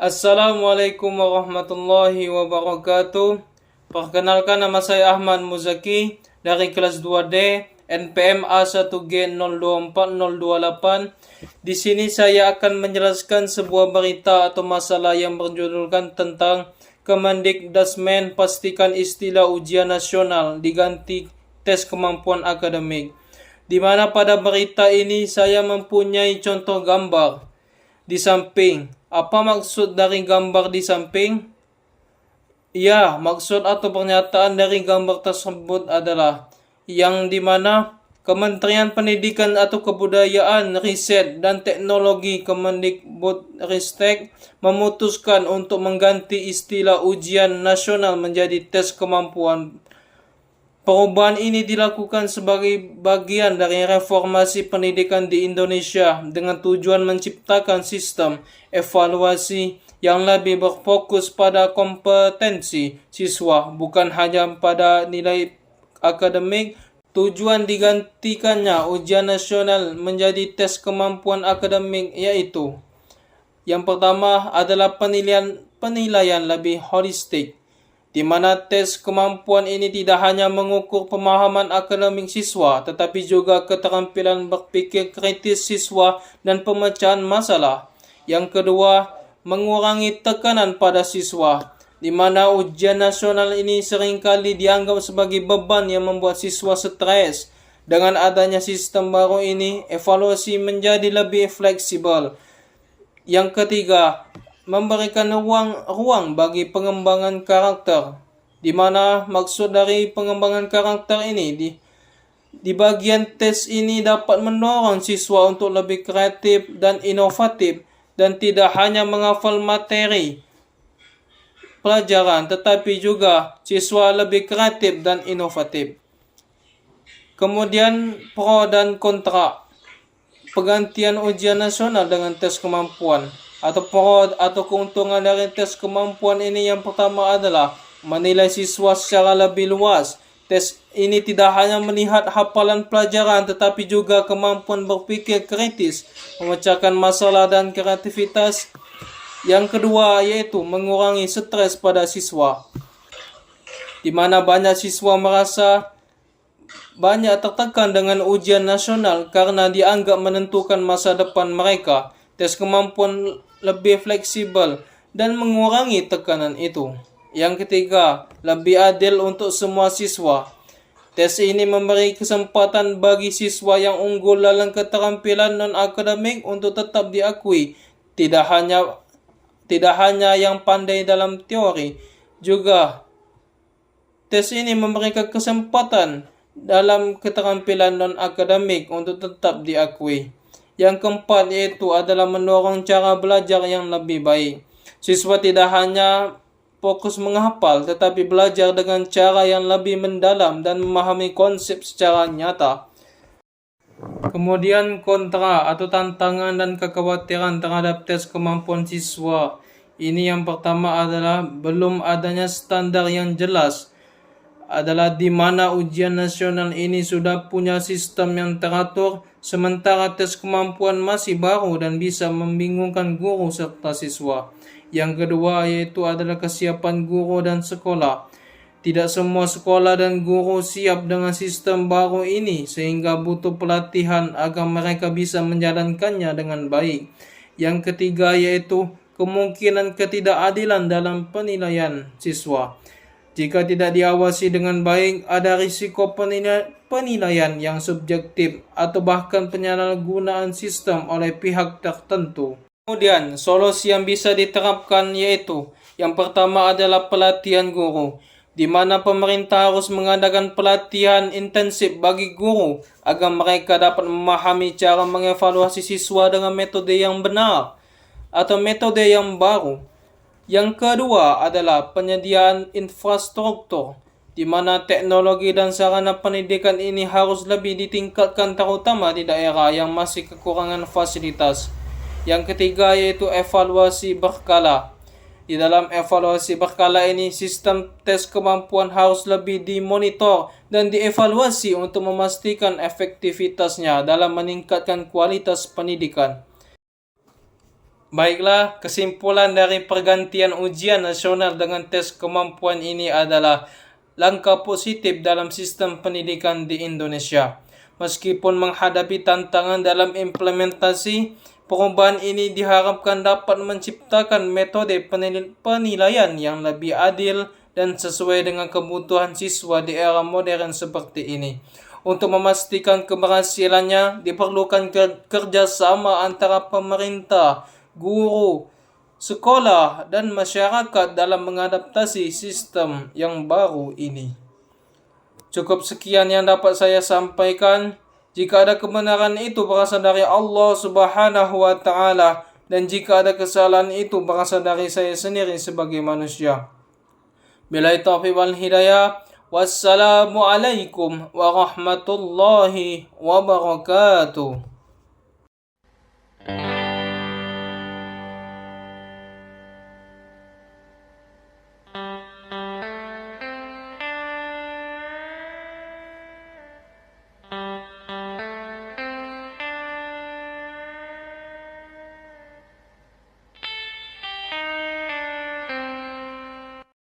Assalamualaikum warahmatullahi wabarakatuh. Perkenalkan, nama saya Ahmad Muzaki dari kelas 2D NPM A1G024028. Di sini saya akan menjelaskan sebuah berita atau masalah yang berjudulkan tentang Kemendikdasmen pastikan istilah ujian nasional diganti tes kemampuan akademik. Di mana pada berita ini saya mempunyai contoh gambar di samping. Apa maksud dari gambar di samping? Ya, maksud atau pernyataan dari gambar tersebut adalah yang dimana Kementerian Pendidikan atau Kebudayaan, Riset dan Teknologi Kemendikbudristek memutuskan untuk mengganti istilah ujian nasional menjadi tes kemampuan. Perubahan ini dilakukan sebagai bagian dari reformasi pendidikan di Indonesia dengan tujuan menciptakan sistem evaluasi yang lebih berfokus pada kompetensi siswa, bukan hanya pada nilai akademik. Tujuan digantikannya ujian nasional menjadi tes kemampuan akademik yaitu: yang pertama adalah penilaian lebih holistik, di mana tes kemampuan ini tidak hanya mengukur pemahaman akademik siswa, tetapi juga keterampilan berpikir kritis siswa dan pemecahan masalah. Yang kedua, mengurangi tekanan pada siswa, di mana ujian nasional ini seringkali dianggap sebagai beban yang membuat siswa stres. Dengan adanya sistem baru ini, evaluasi menjadi lebih fleksibel. Yang ketiga, memberikan ruang bagi pengembangan karakter, di mana maksud dari pengembangan karakter ini di bagian tes ini dapat mendorong siswa untuk lebih kreatif dan inovatif dan tidak hanya menghafal materi pelajaran, tetapi juga siswa lebih kreatif dan inovatif. Kemudian pro dan kontra penggantian ujian nasional dengan tes kemampuan. Atau pro atau keuntungan dari tes kemampuan ini, yang pertama adalah menilai siswa secara lebih luas. Tes ini tidak hanya melihat hafalan pelajaran, tetapi juga kemampuan berpikir kritis, memecahkan masalah dan kreativitas. Yang kedua yaitu mengurangi stres pada siswa, di mana banyak siswa merasa banyak tertekan dengan ujian nasional karena dianggap menentukan masa depan mereka. Tes kemampuan lebih fleksibel dan mengurangi tekanan itu. Yang ketiga, lebih adil untuk semua siswa. Tes ini memberi kesempatan bagi siswa yang unggul dalam keterampilan non-akademik untuk tetap diakui. Tidak hanya yang pandai dalam teori, juga tes ini memberikan kesempatan dalam keterampilan non-akademik untuk tetap diakui. Yang keempat yaitu adalah mendorong cara belajar yang lebih baik. Siswa tidak hanya fokus menghafal, tetapi belajar dengan cara yang lebih mendalam dan memahami konsep secara nyata. Kemudian kontra atau tantangan dan kekhawatiran terhadap tes kemampuan siswa. Ini yang pertama adalah belum adanya standar yang jelas, adalah di mana ujian nasional ini sudah punya sistem yang teratur, sementara tes kemampuan masih baru dan bisa membingungkan guru serta siswa. Yang kedua yaitu adalah kesiapan guru dan sekolah. Tidak semua sekolah dan guru siap dengan sistem baru ini, sehingga butuh pelatihan agar mereka bisa menjalankannya dengan baik. Yang ketiga yaitu kemungkinan ketidakadilan dalam penilaian siswa. Jika tidak diawasi dengan baik, ada risiko penilaian yang subjektif atau bahkan penyalahgunaan sistem oleh pihak tertentu. Kemudian, solusi yang bisa diterapkan yaitu yang pertama adalah pelatihan guru, di mana pemerintah harus mengadakan pelatihan intensif bagi guru agar mereka dapat memahami cara mengevaluasi siswa dengan metode yang benar atau metode yang baru. Yang kedua adalah penyediaan infrastruktur, di mana teknologi dan sarana pendidikan ini harus lebih ditingkatkan, terutama di daerah yang masih kekurangan fasilitas. Yang ketiga yaitu evaluasi berkala. Di dalam evaluasi berkala ini, sistem tes kemampuan harus lebih dimonitor dan dievaluasi untuk memastikan efektivitasnya dalam meningkatkan kualitas pendidikan. Baiklah, kesimpulan dari pergantian ujian nasional dengan tes kemampuan ini adalah langkah positif dalam sistem pendidikan di Indonesia. Meskipun menghadapi tantangan dalam implementasi, perubahan ini diharapkan dapat menciptakan metode penilaian yang lebih adil dan sesuai dengan kebutuhan siswa di era modern seperti ini. Untuk memastikan keberhasilannya, diperlukan kerjasama antara pemerintah, guru, sekolah, dan masyarakat dalam mengadaptasi sistem yang baru ini. Cukup sekian yang dapat saya sampaikan. Jika ada kebenaran itu berasal dari Allah Subhanahu wa taala, dan jika ada kesalahan itu berasal dari saya sendiri sebagai manusia. Billahi taufiq wal hidayah. Wassalamualaikum warahmatullahi wabarakatuh.